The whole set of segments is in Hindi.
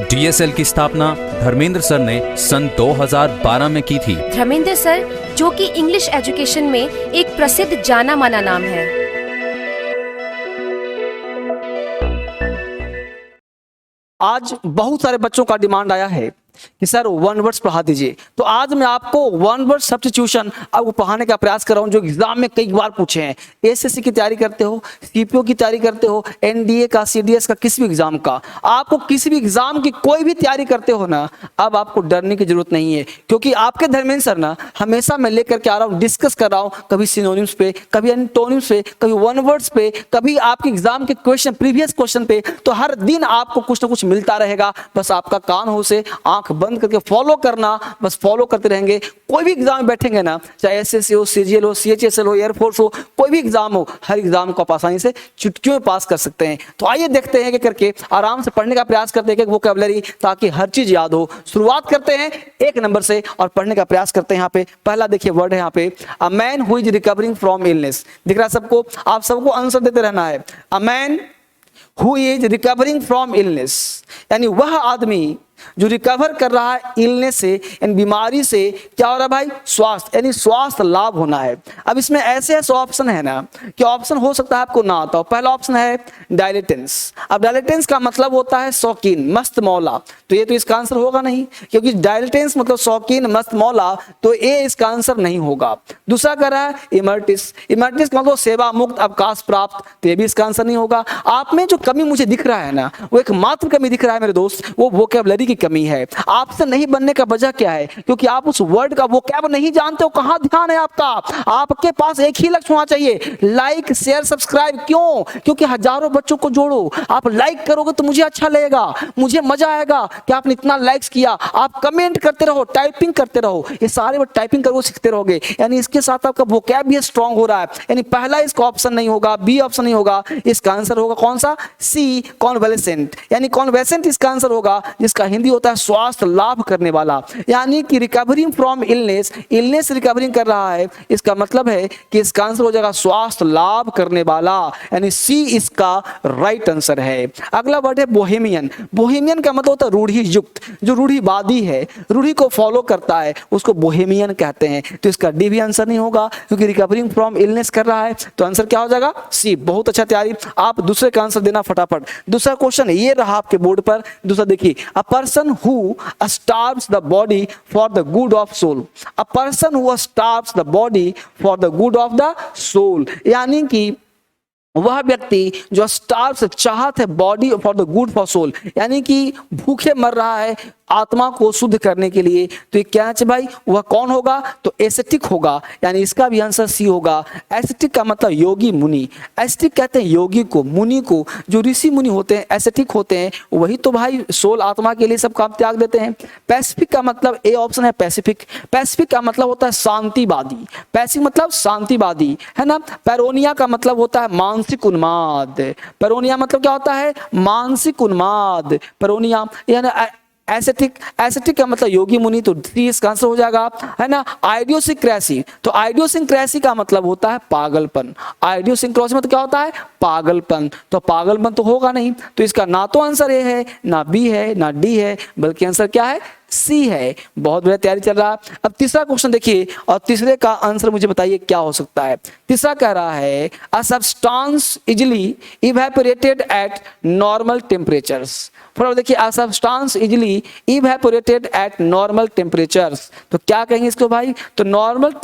डीएसएल की स्थापना धर्मेंद्र सर ने सन 2012 में की थी। धर्मेंद्र सर, जो कि इंग्लिश एजुकेशन में एक प्रसिद्ध जाना माना नाम है। आज बहुत सारे बच्चों का डिमांड आया है कि सर वन वर्ड्स पढ़ा दीजिए, तो आज मैं आपको वन वर्ड सब्स्टिट्यूशन आपको पढ़ाने का प्रयास कर रहा हूं, जो एग्जाम में कई बार पूछे हैं। एसएससी की तैयारी करते हो, सीपीओ की तैयारी करते हो, एनडीए का, सीडीएस का, किसी भी एग्जाम का, आपको किसी भी एग्जाम की कोई भी तैयारी करते हो ना, अब आपको डरने की जरूरत नहीं है, क्योंकि आपके धर्मेंद्र सर ना हमेशा मैं लेकर के आ रहा हूँ, डिस्कस कर रहा हूँ, कभी सिनोनिम्स पे, कभी एंटोनिम्स पे, कभी वन वर्ड्स पे, कभी आपके एग्जाम के क्वेश्चन, प्रीवियस क्वेश्चन पे। तो हर दिन आपको कुछ ना कुछ मिलता रहेगा, बस आपका कान हो से आंख बंद करके फॉलो करना, बस फॉलो करते रहेंगे। कोई भी एग्जाम में बैठेंगे ना, चाहे एसएससी हो, सीजीएल हो, सीएचएसएल हो, एयरफोर्स हो, कोई भी एग्जाम हो, हर एग्जाम को आप आसानी से चुटकियों में पास कर सकते हैं। तो आइए देखते हैं कि करके आराम से पढ़ने का प्रयास करते हैं, वोकैबुलरी, ताकि हर चीज याद हो। शुरुआत करते हैं एक नंबर से और पढ़ने का प्रयास करते हैं। यहाँ पे पहला देखिए वर्ड है, यहाँ पे a man who is recovering from illness. दिख रहा है सबको? आप सबको आंसर देते रहना है। A man who is recovering from illness, यानी वह आदमी जो रिकवर कर रहा है इलनेस से, यानी बीमारी से। क्या हो रहा है भाई? स्वास्थ्य, यानी स्वास्थ्य लाभ होना है। अब इसमें ऐसे ऐसे ऑप्शन है ना कि ऑप्शन हो सकता है आपको ना आता हो। पहला ऑप्शन है डायलेटेंस। अब डायलेटेंस का मतलब होता है शौकीन, मस्त मौला, तो ये तो इसका आंसर होगा नहीं, क्योंकि डायलेटेंस मतलब शौकीन, मस्त मौला, तो ये इसका आंसर नहीं होगा। दूसरा कह रहा है इमर्टिस। इमर्टिस का मतलब सेवा मुक्त, अवकाश प्राप्त, तो ये भी इसका आंसर नहीं होगा। आप में जो कमी मुझे दिख रहा है ना, वो एक मात्र कमी दिख रहा है मेरे दोस्त, वो वोकैबुलरी की कमी है। आपसे नहीं बनने का वजह क्या है? क्योंकि आप उस वर्ड का वोकैब नहीं जानते हो। कहां ध्यान है आपका? आपके पास एक ही लक्ष्य होना चाहिए, लाइक शेयर सब्सक्राइब। क्यों? क्योंकि हजारों बच्चों को जोड़ो। आप लाइक करोगे तो मुझे अच्छा लगेगा, मुझे मजा आएगा कि आपने इतना लाइक्स किया। आप कमेंट करते रहो, टाइपिंग करते रहो, ये सारे वर्ड टाइपिंग करो सीखते रहोगे, यानी इसके साथ आपका वोकैब भी स्ट्रांग हो रहा है। यानी पहला इसका ऑप्शन नहीं होगा, बी ऑप्शन नहीं होगा, इसका आंसर होगा कौन सा? सी, कॉन्वेलेसेंट। यानी कॉन्वेलेसेंट इसका आंसर होगा, जिसका हिंदी होता है स्वास्थ्य लाभ करने वाला। यानी कि recovering from illness, illness recovering कर रहा है, इसका मतलब है कि इसका आंसर हो जाएगा स्वास्थ्य लाभ करने वाला, यानी सी इसका राइट आंसर है। अगला वर्ड है बोहेमियन। बोहेमियन का मतलब होता है रूढ़ि युक्त, जो रूढ़िवादी है, रूढ़ि को फॉलो करता है, उसको बोहेमियन कहते हैं। तो इसका डी भी आंसर नहीं होगा, क्योंकि रिकवरिंग फ्रॉम इलनेस कर रहा है, तो आंसर क्या हो जाएगा? सी। बहुत अच्छा तैयारी, आप दूसरे का आंसर देना फटाफट। दूसरा क्वेश्चन ये रहा आपके बोर्ड पर। दूसरा देखिए, a person who starves the body for the good of soul. A person who starves the body for the good of the soul, यानी कि वह व्यक्ति जो स्टार्व्स, चाहत है, body for the good for soul, यानी कि भूखे मर रहा है आत्मा को शुद्ध करने के लिए। तो ये क्या है भाई? वह कौन होगा? तो एसेटिक होगा, यानी इसका भी आंसर सी होगा। एसेटिक का मतलब योगी मुनि। एसेटिक कहते हैं योगी को, मुनि को, जो ऋषि मुनि होते हैं एसेटिक होते हैं, वही तो भाई सोल आत्मा के लिए सब काम त्याग देते हैं। पैसिफिक का मतलब ए ऑप्शन है पैसिफिक। पैसिफिक का मतलब होता है शांतिवादी, पैसिफिक मतलब शांतिवादी, है ना। पेरोनिया का मतलब होता है मानसिक उन्माद। पेरोनिया मतलब क्या होता है? मानसिक उन्माद, पेरोनिया। यानी एसेटिक, एसेटिक का मतलब योगी मुनि, तो सी इसका आंसर हो जाएगा, है ना। आइडियोसिंक्रेसी, तो आइडियोसिंक्रेसी का मतलब होता है पागलपन। आइडियोसिंक्रेसी मतलब क्या होता है? पागलपन। तो पागलपन तो होगा नहीं, तो इसका ना तो आंसर ए है, ना बी है, ना डी है, बल्कि आंसर क्या है? सी है। बहुत बढ़िया तैयारी चल रहा है। अब तीसरा क्वेश्चन देखिए, और तीसरे का आंसर मुझे बताइए क्या हो सकता है। तीसरा कह रहा है a substance easily evaporated eight normal temperatures. फटाफट देखिए, a substance easily evaporated eight normal temperatures, तो क्या कहेंगे इसको भाई? तो नॉर्मल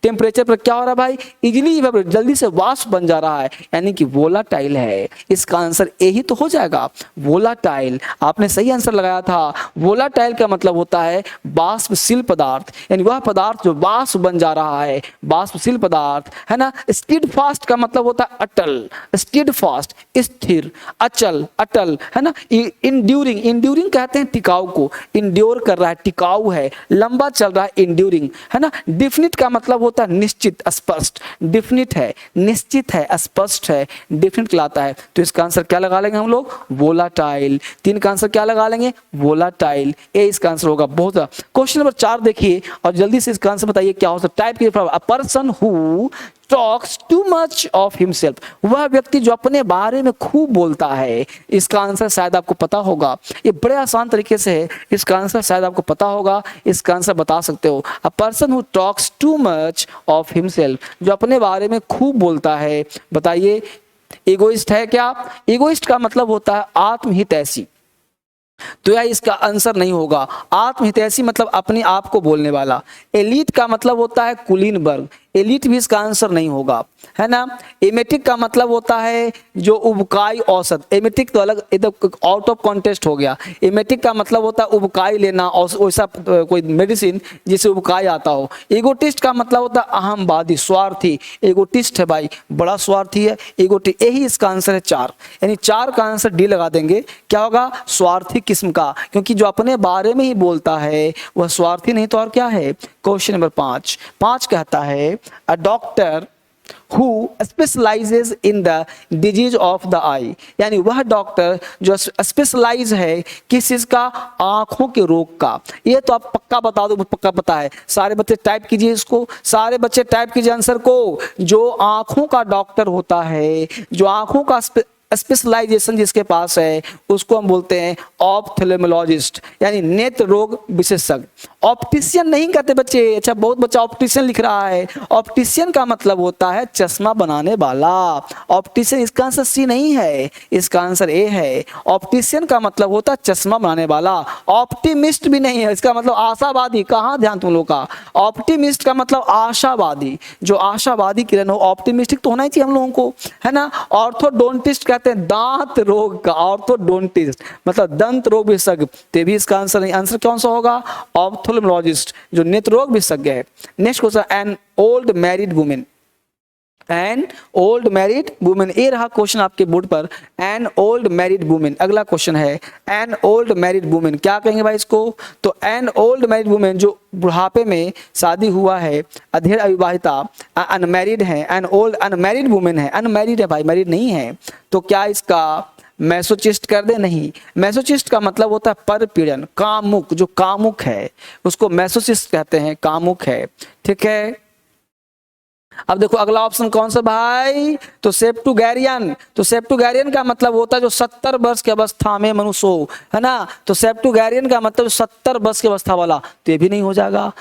टेम्परेचर पर क्या हो रहा है भाई? इजिली इवेपोरेट, जल्दी से वाष्प बन जा रहा है, यानी कि वोलाटाइल है। इसका आंसर ए ही तो हो जाएगा, वोलाटाइल। आपने सही आंसर लगाया था। वोलाटाइल का मतलब होता है वाष्पशील पदार्थ, यानी वह पदार्थ जो वाष्प बन जा रहा है, वाष्पशील पदार्थ, है ना। स्टीडफास्ट का मतलब होता है अटल, स्टीडफास्ट स्थिर, अचल, अटल, है ना। इंड्यूरिंग, इंड्यूरिंग कहते हैं टिकाऊ को, इंड्योर कर रहा है, टिकाऊ है, लंबा चल रहा है, इंड्यूरिंग, है ना। डिफिनिट का मतलब होता है निश्चित, स्पष्ट। डिफिनिट है, निश्चित है, स्पष्ट है, डिफिनिट कहलाता है। तो इसका आंसर क्या लगा लेंगे हम लोग? वोलाटाइल। 3 का आंसर क्या लगा लेंगे? वोलाटाइल। ए इसका आंसर होगा। बहुत क्वेश्चन नंबर 4 देखिए और जल्दी से इसका आंसर बताइए क्या हो सकता है। टाइप कीजिए, a person who talks too much of himself, वह व्यक्ति जो अपने बारे में खूब बोलता है। इसका आंसर शायद आपको पता होगा, ये बड़े आसान तरीके से है, इसका आंसर शायद आपको पता होगा, इसका आंसर बता सकते हो। A person who talks too much of himself, जो अपने बारे में खूब बोलता है। बताइए इगोइस्ट है क्या? इगोइस्ट का मतलब होता है आत्महितैषी, तो यह इसका आंसर नहीं होगा। आत्महितैषी मतलब अपने आप को बोलने वाला। एलीट का मतलब होता है कुलीन वर्ग, एलीट भी इसका आंसर नहीं होगा, है ना। एमेटिक का मतलब होता है जो उबकाई औसत, एमेटिक तो अलग एकदम आउट ऑफ कॉन्टेस्ट हो गया। एमेटिक का मतलब होता है उबकाई लेना, वैसा कोई मेडिसिन जिसे उबकाई आता हो। ईगोटिस्ट का मतलब होता है अहमवादी, स्वार्थी। ईगोटिस्ट है भाई, बड़ा स्वार्थी है, ईगोटिस्ट। यही इसका आंसर है 4, यानी 4 का आंसर डी लगा देंगे। क्या होगा? स्वार्थी किस्म का, क्योंकि जो अपने बारे में ही बोलता है वह स्वार्थी नहीं तो और क्या है। क्वेश्चन नंबर 5 कहता है a doctor who specializes in the disease of the eye, यानी वह डॉक्टर जो स्पेशलाइज है किस चीज का? आंखों के रोग का। ये तो आप पक्का बता दो, पक्का पता है। सारे बच्चे टाइप कीजिए इसको, सारे बच्चे टाइप कीजिए आंसर को। जो आंखों का डॉक्टर होता है, जो आंखों का स्पेशलाइजेशन जिसके पास है, उसको हम बोलते हैं ऑप्थेल्मोलॉजिस्ट, यानी नेत्र रोग विशेषज्ञ। ऑप्टिशियन नहीं कहते बच्चे। अच्छा, बहुत बच्चा ऑप्टिशियन लिख रहा है। ऑप्टिशियन का मतलब होता है चश्मा बनाने वाला। ऑप्टिशियन, इसका आंसर सी नहीं है, इसका आंसर ए है। ऑप्टिशियन का मतलब होता है चश्मा बनाने वाला। ऑप्टिमिस्ट भी नहीं है, इसका मतलब आशावादी। कहाँ ध्यान तुम लोग का? ऑप्टिमिस्ट का मतलब आशावादी, जो आशावादी किरण हो। ऑप्टिमिस्टिक तो होना ही चाहिए हम लोगों को, है ना। ऑर्थोडोंटिस्ट कहते हैं दांत रोग का, ऑर्थोडोंटिस्ट मतलब दंत रोग विशेषज्ञ। तो भी इसका आंसर नहीं। आंसर कौन सा होगा? ऑप्थेल्मोलॉजिस्ट, जो नेत्र रोग विशेषज्ञ है। Next question, an old married women. An old married women, ये रहा क्वेश्चन आपके बोर्ड पर। एन ओल्ड मैरिड वुमेन, अगला क्वेश्चन है एन ओल्ड मैरिड वुमेन, क्या कहेंगे भाई इसको? तो एन ओल्ड मैरिड वुमेन जो बुढ़ापे में शादी हुआ है, अधेड़ अविवाहिता, अनमैरिड है। एन ओल्ड अनमैरिड वुमेन है, अनमैरिड है भाई, मैरिड नहीं है। तो क्या इसका मैसोचिस्ट कर दे? नहीं। मैसोचिस्ट का मतलब होता है परपीड़न, कामुक, जो कामुक है उसको मैसोचिस्ट कहते हैं, कामुक है। ठीक है, अब देखो अगला ऑप्शन कौन सा भाई? तो सेप्टुगैरियन। तो सेप्टुगैरियन का मतलब होता है जो 70 वर्ष की अवस्था में मनुष्य हो, है ना। तो सेप्टुगैरियन का मतलब 70 वर्ष की अवस्था वाला, तो ये भी नहीं हो जाएगा।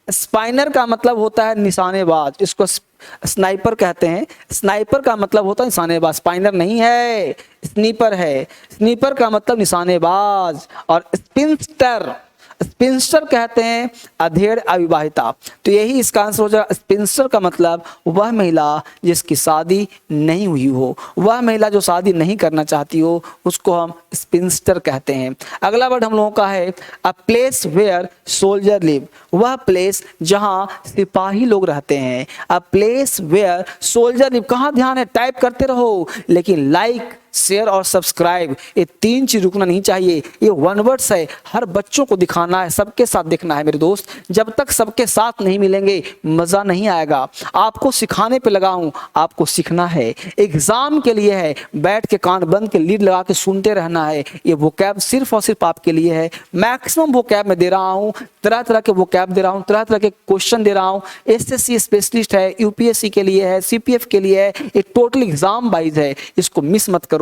स्पाइनर का मतलब होता है निशानेबाज, इसको स्नाइपर कहते हैं। स्नाइपर का मतलब होता है निशानेबाज, स्पाइनर नहीं है, स्नीपर है। स्नीपर का मतलब निशानेबाज। और स्पिंस्टर, स्पिंस्टर कहते हैं अधेड़ अविवाहिता। तो यही इसका आंसर हो जाएगा। स्पिंस्टर का मतलब वह महिला जिसकी शादी नहीं हुई हो, वह महिला जो शादी नहीं करना चाहती हो, उसको हम स्पिंस्टर कहते हैं। अगला वर्ड हम लोगों का है a place where soldier live, वह प्लेस जहां सिपाही लोग रहते हैं। A place where soldier live, कहाँ ध्यान है? टाइप करते रहो, लेकिन लाइक, शेयर और सब्सक्राइब, ये 3 चीज रुकना नहीं चाहिए। ये 1 वर्ड्स है, हर बच्चों को दिखाना है, सबके साथ देखना है मेरे दोस्त। जब तक सबके साथ नहीं मिलेंगे मजा नहीं आएगा। आपको सिखाने पे लगा हूं, आपको सीखना है। एग्जाम के लिए है, बैठ के कान बंद के लीड लगा के सुनते रहना है। ये वोकैब सिर्फ और सिर्फ आपके लिए है। मैक्सिमम वोकैब में दे रहा हूं, तरह तरह के वोकैब दे रहा हूं, तरह तरह के क्वेश्चन दे रहा हूं। एसएससी स्पेशलिस्ट है, यूपीएससी के लिए है, सीपीएफ के लिए है। ये टोटल एग्जाम वाइज है, इसको मिस मत करो।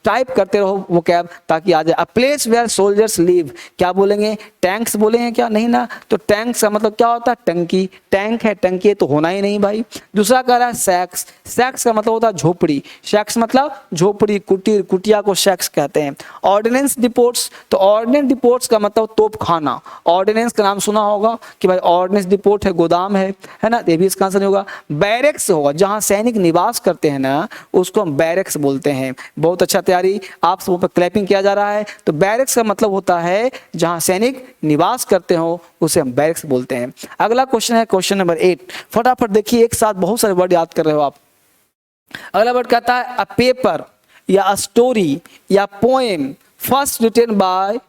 टाइप करते रहो वोकैब ताकि आ जाए। A place where soldiers live, क्या बोलेंगे? टैंक्स बोलेंगे क्या? नहीं ना। तो टैंक्स का मतलब क्या होता है? टंकी। टैंक है, टंकी है तो होना ही नहीं भाई। दूसरा कह रहा है सैक्स। सैक्स का मतलब होता है झोपड़ी। सैक्स मतलब झोपड़ी, कुटीर, कुटिया को सैक्स कहते हैं। ऑर्डिनेंस डिपोट्स, तो ऑर्डिनेंस डिपोट्स का मतलब तोपखाना। ऑर्डिनेंस का नाम सुना होगा कि भाई ऑर्डिनेंस डिपोट है, गोदाम है ना। ये भी इसका आंसर नहीं होगा। बैरक्स होगा, जहां सैनिक निवास करते हैं ना, उसको हम बैरक्स बोलते हैं। बहुत अच्छा तैयारी, आप सबों पर क्लैपिंग किया जा रहा है। तो बैरक्स का मतलब होता है जहां सैनिक निवास करते हो, उसे हम बैरक्स बोलते हैं। अगला क्वेश्चन है क्वेश्चन नंबर 8। फटाफट देखिए, एक साथ बहुत सारे वर्ड याद कर रहे हो आप। अगला वर्ड कहता है अ पेपर या अ स्टोरी या poem first written by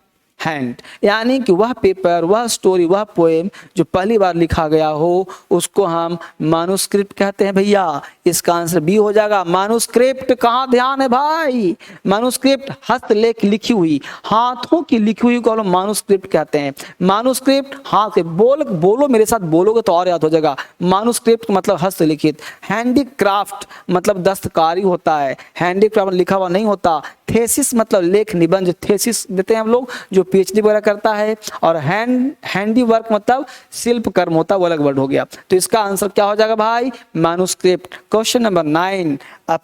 hand, यानी कि वह पेपर, वह स्टोरी, वह पोएम जो पहली बार लिखा गया हो उसको हम मानुस्क्रिप्ट कहते हैं भैया। इसका आंसर बी हो जाएगा मानुस्क्रिप्ट। कहाँ ध्यान है भाई, मानुस्क्रिप्ट हस्तलेख लिखी हुई, हाथों की लिखी हुई को हम मानुस्क्रिप्ट कहते हैं। मानुस्क्रिप्ट हाथ से बोलो मेरे साथ, बोलोगे तो और याद हो जाएगा। मानुस्क्रिप्ट मतलब हस्तलिखित। हैंडीक्राफ्ट मतलब दस्तकारी होता है, हैंडीक्राफ्ट लिखा हुआ नहीं होता। थेसिस मतलब लेख निबंध, थेसिस देते हैं हम लोग जो पीएचडी वगैरह करता है। और हैंडी वर्क मतलब शिल्प कर्म होता है, वो अलग वर्ड हो गया। तो इसका आंसर क्या हो जाएगा भाई, manuscript. Question number 9, a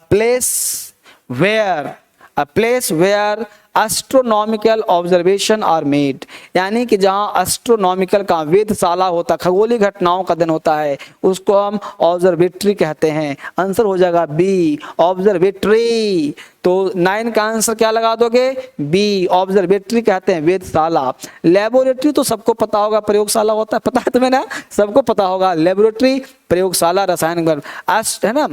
place where astronomical observation are made, यानी कि जहाँ एस्ट्रोनॉमिकल का वेधशाला होता, खगोलीय घटनाओं का दिन होता है, उसको हम ऑब्जर्वेटरी कहते हैं। आंसर हो जाएगा बी, ऑब्जर्वेटरी। तो 9 का आंसर क्या लगा दोगे, बी, ऑब्जर्वेटरी कहते हैं वेधशाला। लेबोरेटरी तो सबको पता होगा, प्रयोगशाला होता है, पता है तुम्हें ना, सबको पता होगा। लेबोरेटरी प्रयोगशाला, रसायन है ना।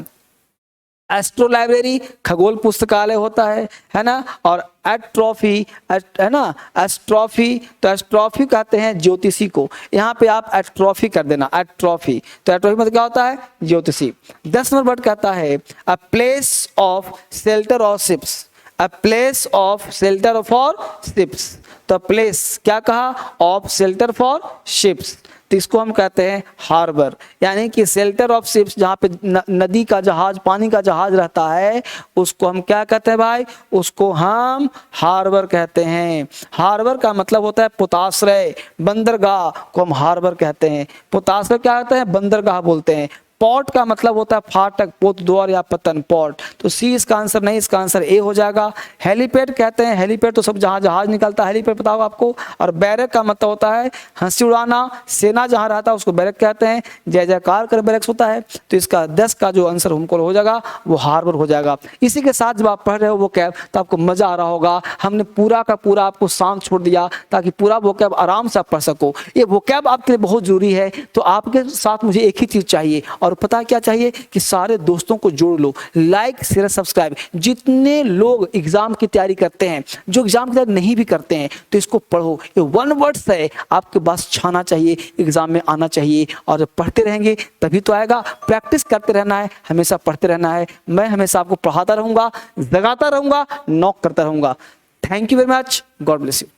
एस्ट्रो लाइब्रेरी खगोल पुस्तकालय होता है ना। और एस्ट्रॉफी है ना, एस्ट्रॉफी, तो एस्ट्रॉफी कहते हैं ज्योतिषी को। यहाँ पे आप एस्ट्रॉफी कर देना, एस्ट्रॉफी। तो एस्ट्रॉफी मतलब क्या होता है, ज्योतिषी। 10 नंबर वर्ड कहता है a place of shelter of ships, a place of shelter for ships. तो प्लेस क्या कहा, ऑफ शेल्टर फॉर शिप्स, तो इसको हम कहते हैं हार्बर, यानी कि शेल्टर ऑफ शिप्स, जहाँ पे नदी का जहाज, पानी का जहाज रहता है, उसको हम क्या कहते हैं भाई, उसको हम हार्बर कहते हैं। हार्बर का मतलब होता है पोताश्रय, बंदरगाह को हम हार्बर कहते हैं। पोताश्रय क्या होता है, बंदरगाह बोलते हैं। पॉट का मतलब होता है फाटक, पोत द्वार या पतन, पॉट। तो सी इसका आंसर नहीं, इसका आंसर ए हो जाएगा। हेलीपैड कहते हैं, हेलीपैड तो सब जहाँ जहाज निकलता है, हेलीपैड पता होगा आपको। और बैरक का मतलब होता है हंसी उड़ाना, सेना जहाँ रहता है उसको बैरक कहते हैं, जय जयकार कर बैरक्स होता है। तो इसका 10 का जो आंसर हमको हो जाएगा वो हार्बर हो जाएगा। इसी के साथ जब आप पढ़ रहे हो वो कैब, तो आपको मजा आ रहा होगा। हमने पूरा का पूरा आपको शांत छोड़ दिया ताकि पूरा वो कैब आराम से आप पढ़ सको। ये वो कैब आपके लिए बहुत जरूरी है। तो आपके साथ मुझे एक ही चीज चाहिए, और पता क्या चाहिए कि सारे दोस्तों को जोड़ लो, लाइक शेयर सब्सक्राइब। जितने लोग एग्जाम की तैयारी करते हैं, जो एग्जाम की तैयारी नहीं भी करते हैं, तो इसको पढ़ो। ये 1 वर्ड्स है, आपके पास छाना चाहिए, एग्जाम में आना चाहिए। और जब पढ़ते रहेंगे तभी तो आएगा। प्रैक्टिस करते रहना है, हमेशा पढ़ते रहना है। मैं हमेशा आपको पढ़ाता रहूंगा, जगाता रहूंगा, नॉक करता रहूंगा। Thank you very much, God bless you.